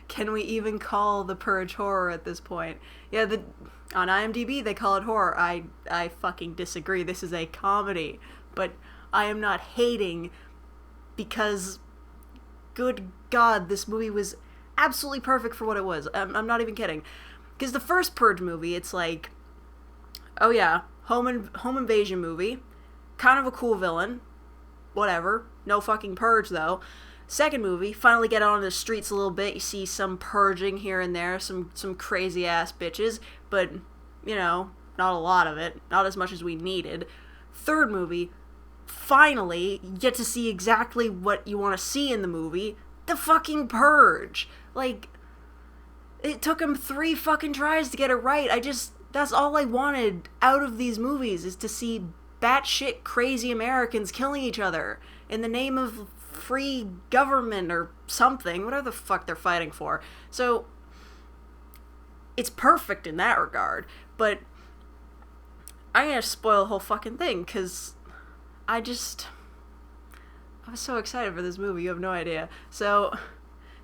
Can we even call the Purge horror at this point? Yeah, on IMDb they call it horror. I fucking disagree. This is a comedy, but I am not hating because, good God, this movie was absolutely perfect for what it was. I'm not even kidding. Because the first Purge movie, it's like, oh yeah, home invasion movie, kind of a cool villain, whatever, no fucking Purge though. Second movie, finally get out on the streets a little bit, you see some purging here and there, some crazy ass bitches, but, not a lot of it, not as much as we needed. Third movie, finally, you get to see exactly what you want to see in the movie, the fucking Purge. Like, it took him 3 fucking tries to get it right. That's all I wanted out of these movies, is to see batshit crazy Americans killing each other in the name of free government or something, whatever the fuck they're fighting for. So, it's perfect in that regard, but I'm gonna spoil the whole fucking thing, because I was so excited for this movie, you have no idea. So,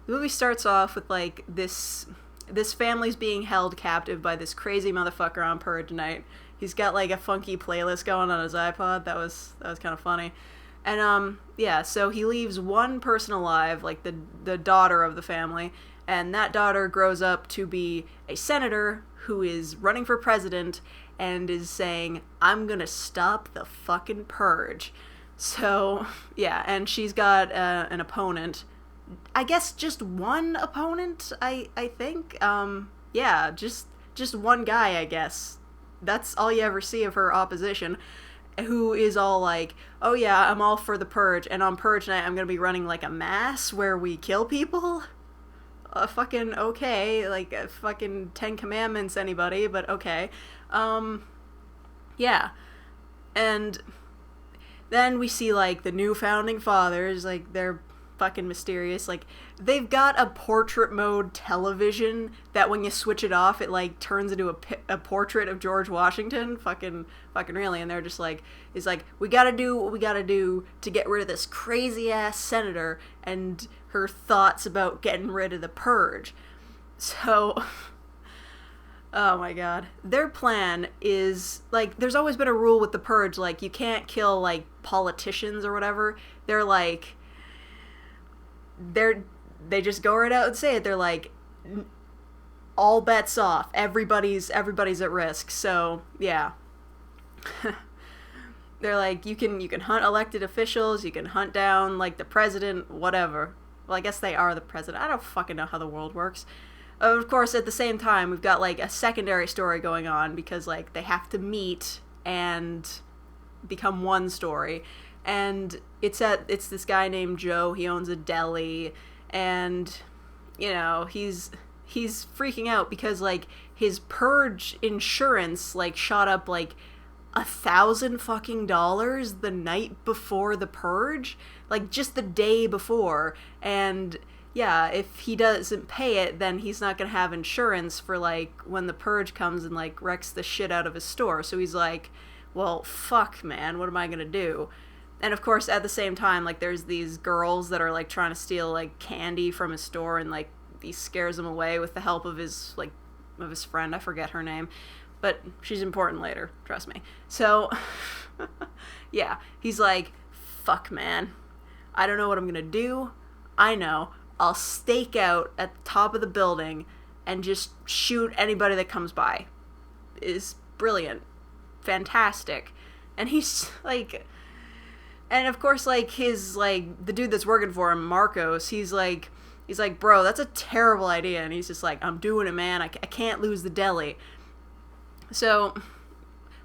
the movie starts off with, like, this family's being held captive by this crazy motherfucker on Purge night. He's got, like, a funky playlist going on his iPod. That was kind of funny. And, yeah, so he leaves one person alive, like, the daughter of the family, and that daughter grows up to be a senator who is running for president and is saying, I'm gonna stop the fucking Purge. So, yeah, and she's got an opponent. I guess just one opponent, I think. Yeah, just one guy, I guess. That's all you ever see of her opposition, who is all like, oh yeah, I'm all for the Purge, and on Purge night I'm gonna be running like a mass where we kill people? Fucking okay, like fucking 10 Commandments anybody, but okay. Yeah. And then we see, like, the new founding fathers, like, they're fucking mysterious. Like, they've got a portrait mode television that when you switch it off, it, like, turns into a portrait of George Washington. Fucking really. And they're just like, it's like, we gotta do what we gotta do to get rid of this crazy-ass senator and her thoughts about getting rid of the Purge. So, oh my god. Their plan is, like, there's always been a rule with the Purge, like, you can't kill, like, politicians or whatever. They're like, they just go right out and say it. They're like, all bets off. Everybody's at risk. So, yeah. They're like, you can hunt elected officials, you can hunt down, like, the president, whatever. Well, I guess they are the president. I don't fucking know how the world works. Of course, at the same time, we've got, like, a secondary story going on because, like, they have to meet and become one story. And it's this guy named Joe. He owns a deli, and, he's freaking out because, like, his Purge insurance, like, shot up, like, $1,000 fucking dollars the night before the Purge, like, just the day before. And yeah, if he doesn't pay it, then he's not gonna have insurance for, like, when the Purge comes and, like, wrecks the shit out of his store. So he's like, well, fuck, man, what am I gonna do? And of course, at the same time, like, there's these girls that are, like, trying to steal, like, candy from his store, and, like, he scares them away with the help of his friend. I forget her name, but she's important later, trust me. So, yeah, he's like, fuck, man, I don't know what I'm gonna do. I know, I'll stake out at the top of the building and just shoot anybody that comes by. Is brilliant. Fantastic. And he's, like, and of course, like, his, like, the dude that's working for him, Marcos, he's like, bro, that's a terrible idea. And he's just like, I'm doing it, man. I can't lose the deli. So,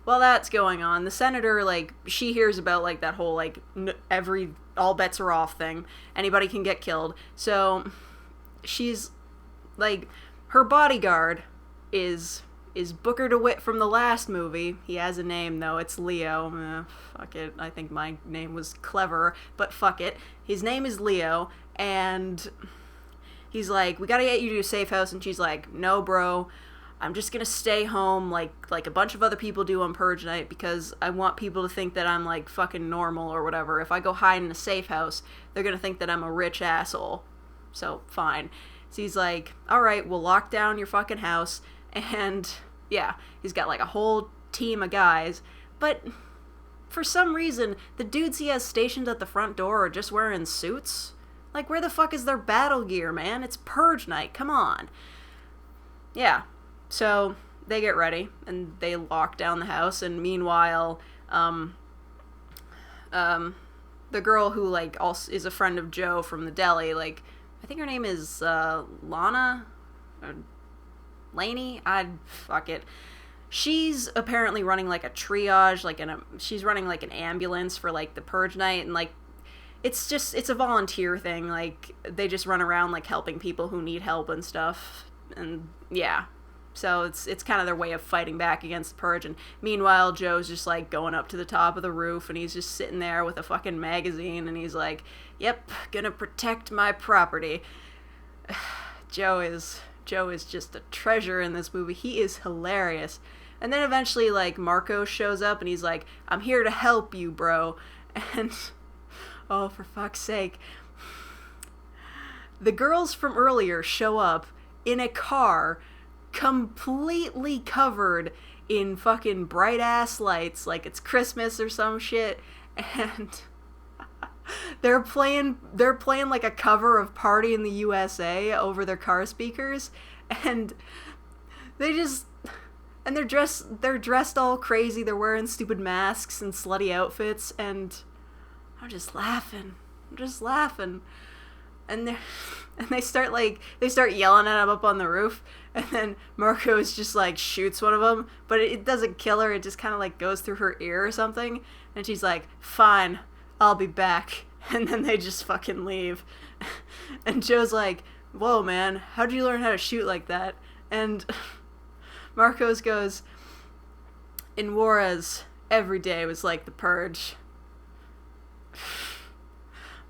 while that's going on, the senator, like, she hears about, like, that whole, like, all bets are off thing. Anybody can get killed. So, she's, like, her bodyguard is Booker DeWitt from the last movie. He has a name, though. It's Leo. Fuck it. I think my name was clever, but fuck it. His name is Leo, and he's like, we gotta get you to a safe house, and she's like, no, bro. I'm just gonna stay home like a bunch of other people do on Purge night because I want people to think that I'm, like, fucking normal or whatever. If I go hide in a safe house, they're gonna think that I'm a rich asshole. So, fine. So he's like, all right, we'll lock down your fucking house. And yeah, he's got like a whole team of guys. But for some reason, the dudes he has stationed at the front door are just wearing suits. Like, where the fuck is their battle gear, man? It's Purge night, come on. Yeah, so they get ready, and they lock down the house, and meanwhile, the girl who, like, also is a friend of Joe from the deli, like, I think her name is, Lana? Or Lainey? Fuck it. She's apparently running, like, a triage, like, she's running, like, an ambulance for, like, the Purge night, and, like, it's a volunteer thing, like, they just run around, like, helping people who need help and stuff, and, yeah. So it's kind of their way of fighting back against the Purge, and meanwhile, Joe's just, like, going up to the top of the roof, and he's just sitting there with a fucking magazine, and he's like, yep, gonna protect my property. Joe is just a treasure in this movie. He is hilarious. And then eventually, like, Marco shows up, and he's like, I'm here to help you, bro. And, oh, for fuck's sake. The girls from earlier show up in a car completely covered in fucking bright-ass lights, like it's Christmas or some shit, and they're playing like a cover of Party in the USA over their car speakers, and they're dressed all crazy, they're wearing stupid masks and slutty outfits, and I'm just laughing. And they start yelling at him up on the roof, and then Marcos just, like, shoots one of them, but it doesn't kill her, it just kind of, like, goes through her ear or something, and she's like, fine, I'll be back, and then they just fucking leave. And Joe's like, whoa, man, how'd you learn how to shoot like that? And Marcos goes, in Juarez, every day was like the Purge.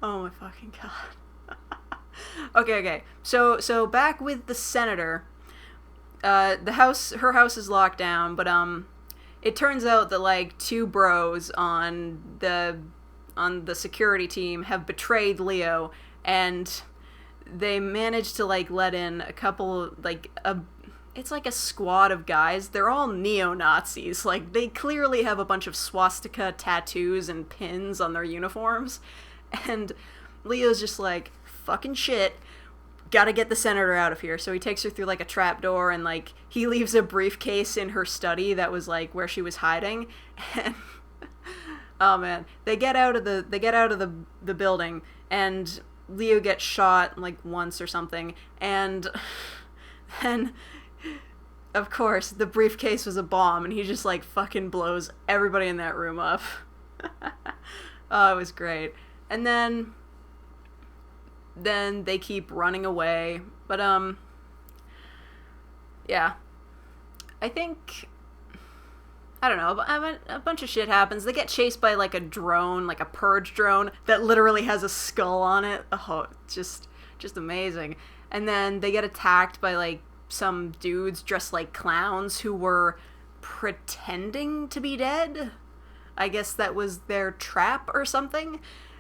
Oh my fucking god. Okay. So back with the senator. Her house is locked down, but it turns out that, like, two bros on the security team have betrayed Leo, and they managed to, like, let in a couple, like, it's like a squad of guys. They're all neo-Nazis. Like, they clearly have a bunch of swastika tattoos and pins on their uniforms. And Leo's just like, fucking shit, gotta get the senator out of here. So he takes her through, like, a trap door, and, like, he leaves a briefcase in her study that was, like, where she was hiding. And oh man, they get out of the building, and Leo gets shot, like, once or something, and then, of course, the briefcase was a bomb, and he just, like, fucking blows everybody in that room up. Oh, it was great. And then they keep running away, but, yeah. I think, I don't know, a bunch of shit happens. They get chased by, like, a drone, like a Purge drone, that literally has a skull on it. Oh, just amazing. And then they get attacked by, like, some dudes dressed like clowns who were pretending to be dead. I guess that was their trap or something.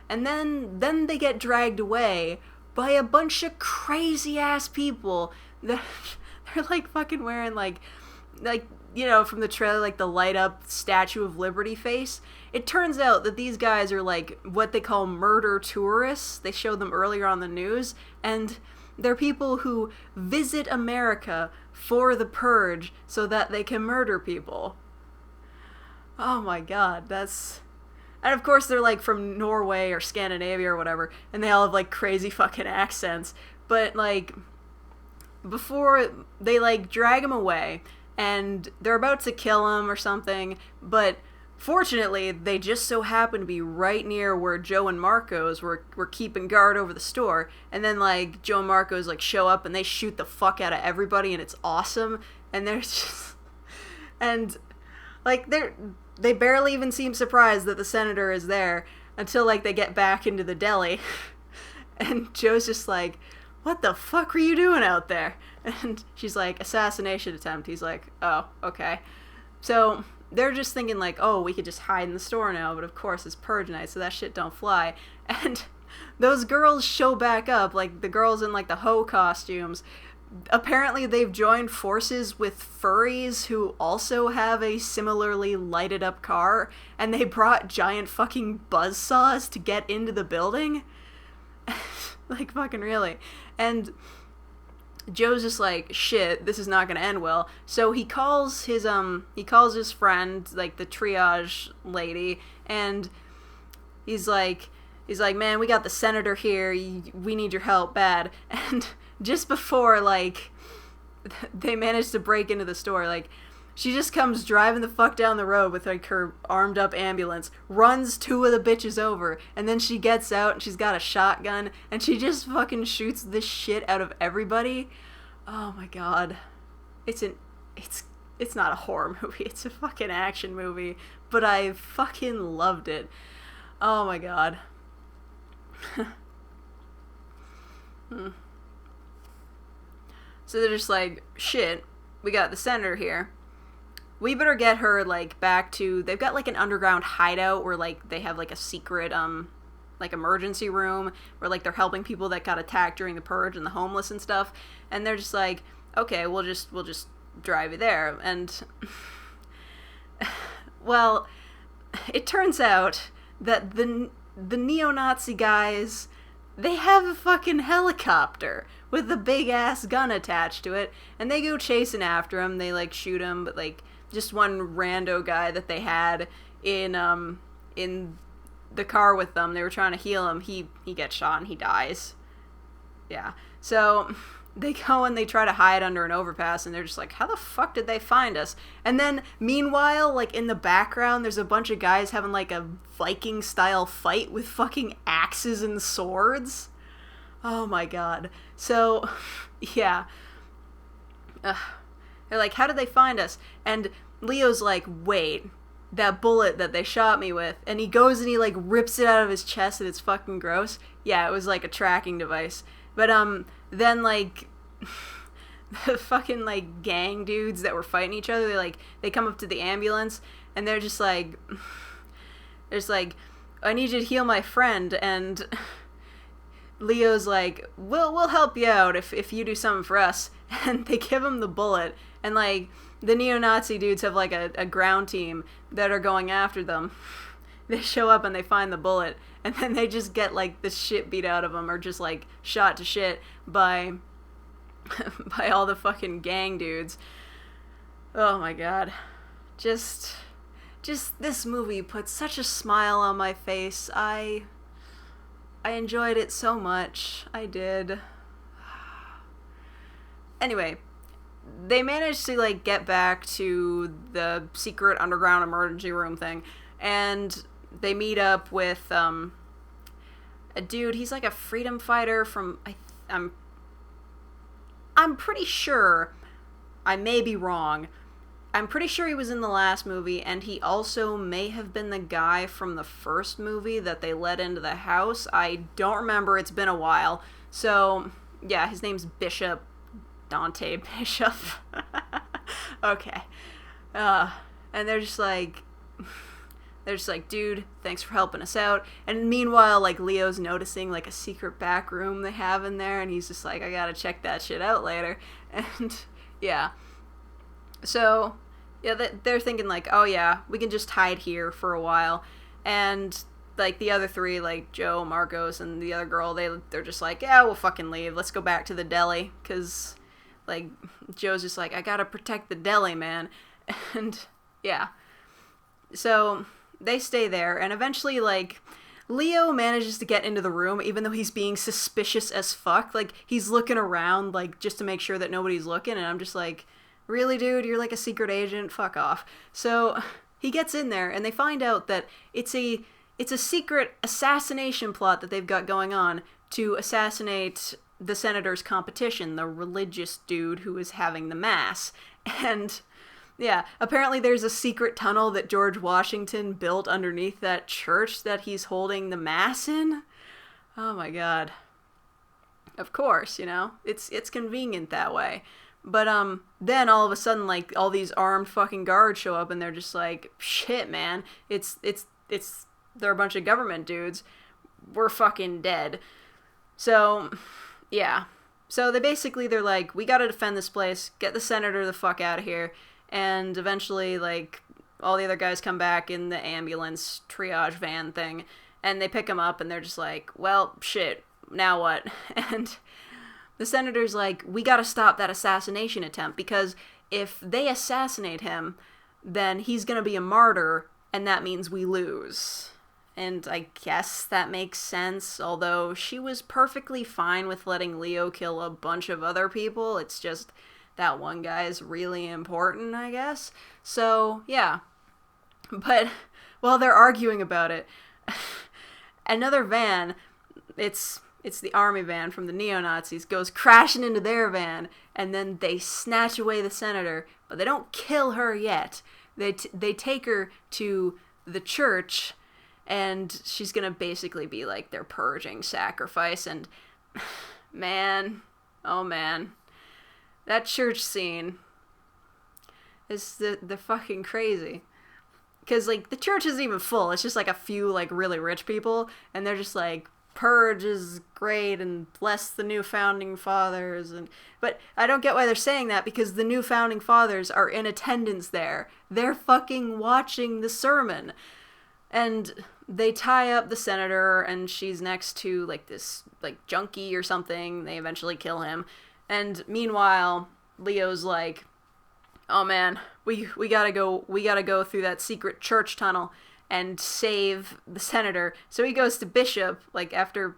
And then they get dragged away by a bunch of crazy-ass people that they're, like, fucking wearing, like, you know, from the trailer, like, the light-up Statue of Liberty face. It turns out that these guys are, like, what they call murder tourists. They showed them earlier on the news, and they're people who visit America for the Purge so that they can murder people. Oh my god, that's... And of course they're, like, from Norway or Scandinavia or whatever, and they all have, like, crazy fucking accents. But, like, before they, like, drag him away, and they're about to kill him or something, but fortunately they just so happen to be right near where Joe and Marcos were keeping guard over the store, and then, like, Joe and Marcos, like, show up and they shoot the fuck out of everybody, and it's awesome, and they're just... And, like, they barely even seem surprised that the senator is there until, like, they get back into the deli. And Joe's just like, what the fuck were you doing out there? And she's like, assassination attempt. He's like, oh, okay. So they're just thinking, like, oh, we could just hide in the store now, but of course it's Purge night, so that shit don't fly. And those girls show back up, like the girls in like the hoe costumes. Apparently they've joined forces with furries who also have a similarly lighted up car, and they brought giant fucking buzzsaws to get into the building. Like, fucking really. And Joe's just like, shit, this is not gonna end well. So he calls his friend, like the triage lady, and he's like, man, we got the senator here, we need your help bad. And just before, like, they manage to break into the store, like, she just comes driving the fuck down the road with, like, her armed up ambulance, runs two of the bitches over, and then she gets out and she's got a shotgun, and she just fucking shoots the shit out of everybody. Oh my god. It's not a horror movie, it's a fucking action movie, but I fucking loved it. Oh my god. So they're just like, shit, we got the senator here. We better get her, like, back to... They've got, like, an underground hideout where, like, they have, like, a secret, like, emergency room where, like, they're helping people that got attacked during the Purge and the homeless and stuff. And they're just like, okay, we'll just drive you there. And, well, it turns out that the neo-Nazi guys, they have a fucking helicopter with a big-ass gun attached to it, and they go chasing after him. They, like, shoot him, but, like, just one rando guy that they had in the car with them, they were trying to heal him, he gets shot and he dies. Yeah. So they go and they try to hide under an overpass, and they're just like, how the fuck did they find us? And then, meanwhile, like, in the background, there's a bunch of guys having, like, a Viking-style fight with fucking axes and swords. Oh my god. So, yeah. They're like, how did they find us? And Leo's like, wait, that bullet that they shot me with. And he goes and he, like, rips it out of his chest, and it's fucking gross. Yeah, it was, like, a tracking device. But, then, like, the fucking, like, gang dudes that were fighting each other, they come up to the ambulance, and they're just like, I need you to heal my friend, and Leo's like, we'll help you out if you do something for us. And they give him the bullet, and, like, the neo-Nazi dudes have, like, a ground team that are going after them. They show up and they find the bullet, and then they just get, like, the shit beat out of them, or just, like, shot to shit by all the fucking gang dudes. Oh my god. Just this movie put such a smile on my face. I enjoyed it so much. I did. Anyway, they managed to, like, get back to the secret underground emergency room thing, and they meet up with a dude. He's like a freedom fighter from... I'm pretty sure, I may be wrong, I'm pretty sure he was in the last movie, and he also may have been the guy from the first movie that they let into the house. I don't remember, it's been a while. So, yeah, his name's Bishop. Dante Bishop. Okay. And they're just like, dude, thanks for helping us out. And meanwhile, like, Leo's noticing, like, a secret back room they have in there, and he's just like, I gotta check that shit out later. And, yeah. So, yeah, they're thinking, like, oh yeah, we can just hide here for a while. And, like, the other three, like, Joe, Marcos, and the other girl, they're just like, yeah, we'll fucking leave. Let's go back to the deli, because, like, Joe's just like, I gotta protect the deli, man. And, yeah. So they stay there, and eventually, like, Leo manages to get into the room, even though he's being suspicious as fuck. Like, he's looking around, like, just to make sure that nobody's looking, and I'm just like, really, dude? You're, like, a secret agent? Fuck off. So he gets in there, and they find out that it's a secret assassination plot that they've got going on to assassinate the senator's competition, the religious dude who is having the mass. And, yeah, apparently there's a secret tunnel that George Washington built underneath that church that he's holding the mass in. Oh my god. Of course, you know, it's convenient that way. But, then all of a sudden, like, all these armed fucking guards show up, and they're just like, shit, man, they're a bunch of government dudes. we're fucking dead. So, yeah. So they're like, we gotta defend this place, get the senator the fuck out of here, and eventually, like, all the other guys come back in the ambulance triage van thing, and they pick him up, and they're just like, well, shit, now what? And the senator's like, we gotta stop that assassination attempt, because if they assassinate him, then he's gonna be a martyr, and that means we lose. And I guess that makes sense, although she was perfectly fine with letting Leo kill a bunch of other people. It's just that one guy is really important, I guess. So, yeah. But while they're arguing about it, another van, it's the army van from the neo-Nazis, goes crashing into their van, and then they snatch away the senator, but they don't kill her yet. They take her to the church, and she's gonna basically be like their purging sacrifice, and man, oh man, that church scene is the fucking crazy. Because, like, the church isn't even full, it's just like a few, like, really rich people, and they're just like, Purge is great, and bless the new founding fathers, but I don't get why they're saying that, because the new founding fathers are in attendance there. They're fucking watching the sermon. And they tie up the senator, and she's next to, like, this, like, junkie or something. They eventually kill him. And meanwhile, Leo's like, oh man, we gotta go through that secret church tunnel and save the senator. So he goes to Bishop, like, after,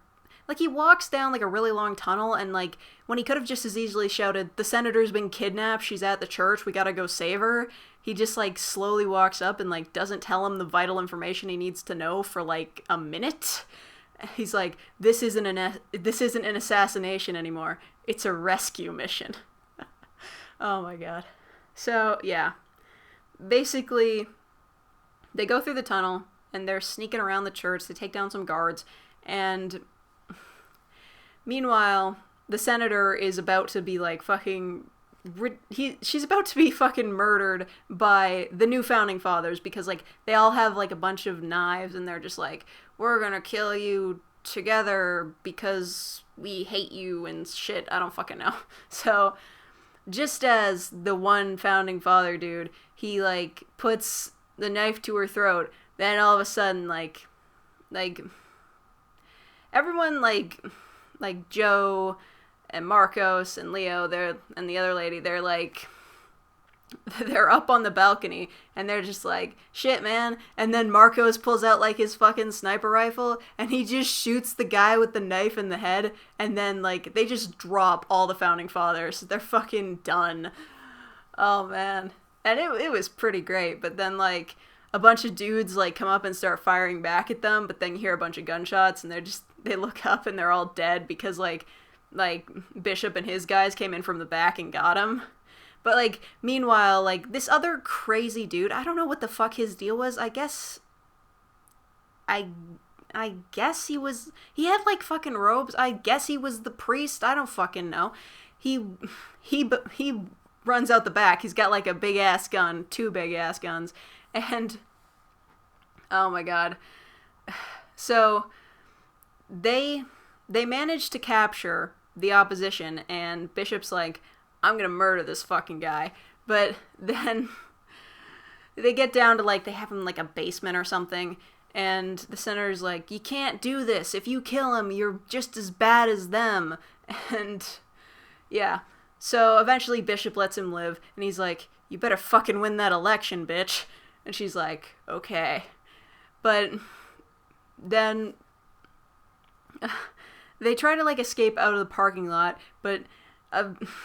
like, he walks down, like, a really long tunnel, and, like, when he could have just as easily shouted, the senator's been kidnapped, she's at the church, we gotta go save her, he just, like, slowly walks up and, like, doesn't tell him the vital information he needs to know for, like, a minute. He's like, this isn't an assassination anymore, it's a rescue mission. Oh my god. So, yeah. Basically, they go through the tunnel, and they're sneaking around the church, they take down some guards, and meanwhile, the senator is about to be, like, fucking... she's about to be fucking murdered by the new founding fathers, because, like, they all have, like, a bunch of knives, and they're just like, we're gonna kill you together because we hate you and shit, I don't fucking know. So, just as the one founding father dude, he, like, puts the knife to her throat, then all of a sudden, like, everyone, like Joe and Marcos and Leo, and the other lady, they're like, they're up on the balcony, and they're just like, shit, man. And then Marcos pulls out, like, his fucking sniper rifle, and he just shoots the guy with the knife in the head, and then, like, they just drop all the founding fathers. They're fucking done. Oh, man. And it was pretty great, but then, like, a bunch of dudes, like, come up and start firing back at them, but then you hear a bunch of gunshots, and they look up, and they're all dead, because, like, Bishop and his guys came in from the back and got him. But, like, meanwhile, like, this other crazy dude, I don't know what the fuck his deal was. I guess he had, like, fucking robes. I guess he was the priest. I don't fucking know. He runs out the back. He's got, like, a big-ass gun, 2 big-ass guns. And, oh my god. So, they managed to capture the opposition, and Bishop's like, I'm gonna murder this fucking guy. But then they get down to, like, they have him, like, a basement or something, and the senator's like, you can't do this. If you kill him, you're just as bad as them. And, yeah. So eventually Bishop lets him live, and he's like, you better fucking win that election, bitch. And she's like, okay. But then they try to, like, escape out of the parking lot, but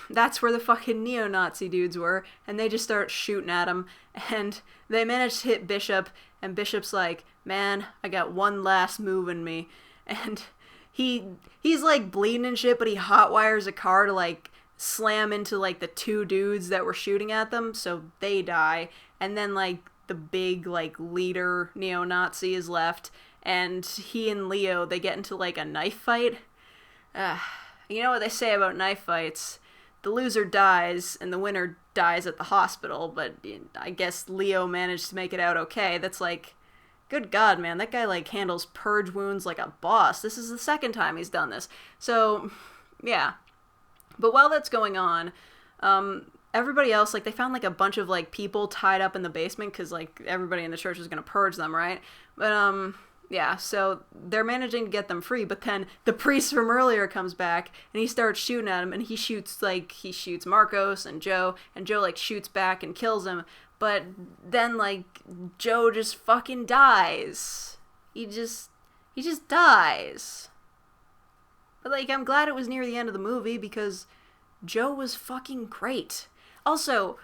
that's where the fucking neo-Nazi dudes were, and they just start shooting at him, and they manage to hit Bishop, and Bishop's like, man, I got one last move in me, and he's, like, bleeding and shit, but he hotwires a car to, like, slam into, like, the 2 dudes that were shooting at them, so they die, and then, like, the big, like, leader neo-Nazi is left, and he and Leo, they get into, like, a knife fight. You know what they say about knife fights? The loser dies, and the winner dies at the hospital, but I guess Leo managed to make it out okay. That's, like, good God, man, that guy, like, handles purge wounds like a boss. This is the second time he's done this. So, yeah. But while that's going on, everybody else, like, they found, like, a bunch of, like, people tied up in the basement because, like, everybody in the church was going to purge them, right? But, yeah, so they're managing to get them free, but then the priest from earlier comes back, and he starts shooting at him, and he shoots Marcos and Joe, like, shoots back and kills him, but then, like, Joe just fucking dies. He just dies. But, like, I'm glad it was near the end of the movie, because Joe was fucking great. Also,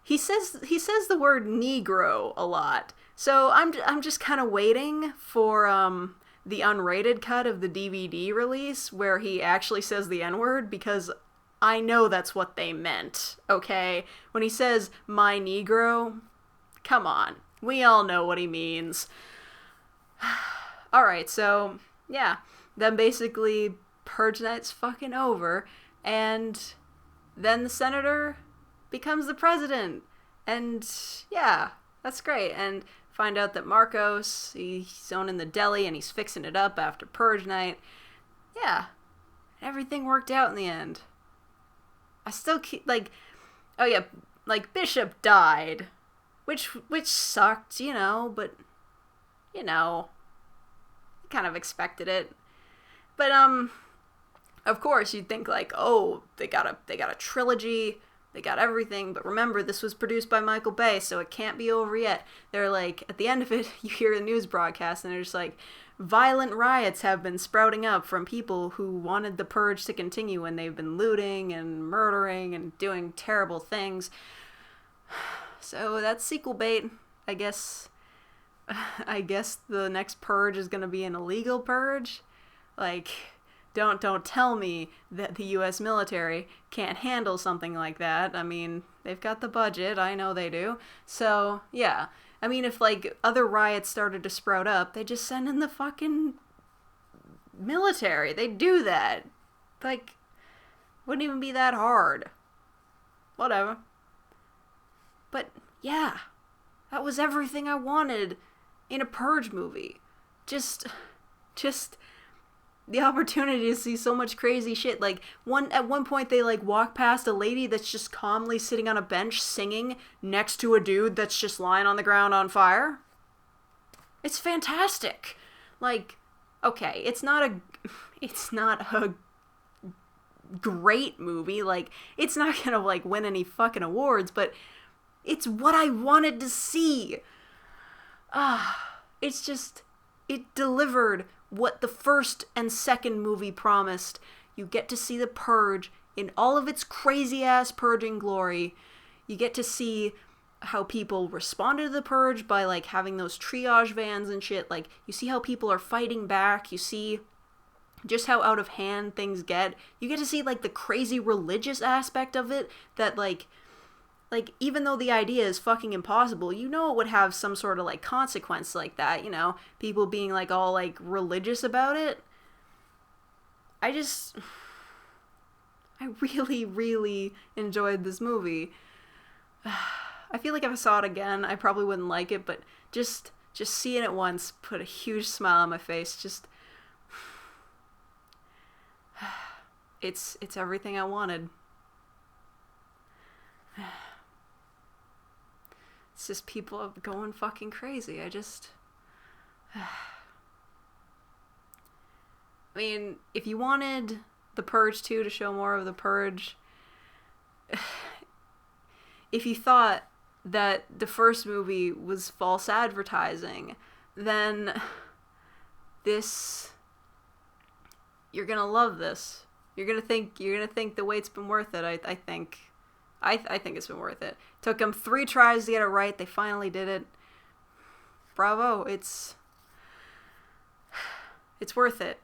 he says the word Negro a lot. So I'm just kind of waiting for the unrated cut of the DVD release where he actually says the N-word, because I know that's what they meant, okay? When he says, my Negro, come on. We all know what he means. Alright, so, yeah. Then basically, Purge Night's fucking over, and then the senator becomes the president. And, yeah, that's great. And find out that Marcos, he's owning the deli, and he's fixing it up after Purge Night. Yeah. Everything worked out in the end. I still keep, like, oh yeah, like, Bishop died, which sucked, you know, but, you know, kind of expected it. But, of course, you'd think, like, oh, they got a trilogy, they got everything, but remember, this was produced by Michael Bay, so it can't be over yet. They're like, at the end of it, you hear a news broadcast, and they're just like, violent riots have been sprouting up from people who wanted the Purge to continue, and they've been looting and murdering and doing terrible things. So that's sequel bait. I guess the next Purge is gonna be an illegal Purge. Like, don't tell me that the U.S. military can't handle something like that. I mean, they've got the budget. I know they do. So, yeah. I mean, if, like, other riots started to sprout up, they just send in the fucking military. They do that. Like, wouldn't even be that hard. Whatever. But, yeah. That was everything I wanted in a Purge movie. Just the opportunity to see so much crazy shit. Like, at one point they, like, walk past a lady that's just calmly sitting on a bench singing next to a dude that's just lying on the ground on fire. It's fantastic. Like, okay, it's not a great movie. Like, it's not gonna, like, win any fucking awards, but it's what I wanted to see. It's just, it delivered what the first and second movie promised. You get to see the Purge in all of its crazy-ass purging glory. You get to see how people responded to the Purge by, like, having those triage vans and shit. Like, you see how people are fighting back. You see just how out of hand things get. You get to see, like, the crazy religious aspect of it that, like, even though the idea is fucking impossible, you know it would have some sort of, like, consequence like that, you know? People being, like, all, like, religious about it. I really, really enjoyed this movie. I feel like if I saw it again, I probably wouldn't like it, but just seeing it once put a huge smile on my face. Just, it's everything I wanted. It's just people going fucking crazy. I mean, if you wanted The Purge 2 to show more of The Purge, if you thought that the first movie was false advertising, then you're gonna love this. You're gonna think the wait's been worth it, I think. I think it's been worth it. Took them 3 tries to get it right. They finally did it. Bravo. It's worth it.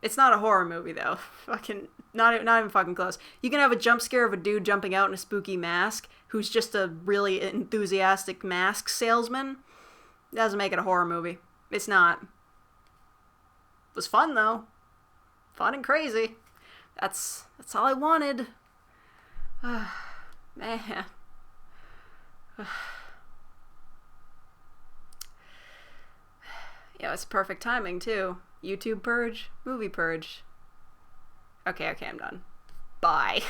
It's not a horror movie, though. Fucking not even fucking close. You can have a jump scare of a dude jumping out in a spooky mask who's just a really enthusiastic mask salesman. Doesn't make it a horror movie. It's not. It was fun, though. Fun and crazy. That's all I wanted. Man. Yeah, it's perfect timing, too. YouTube Purge, movie Purge. Okay, I'm done. Bye.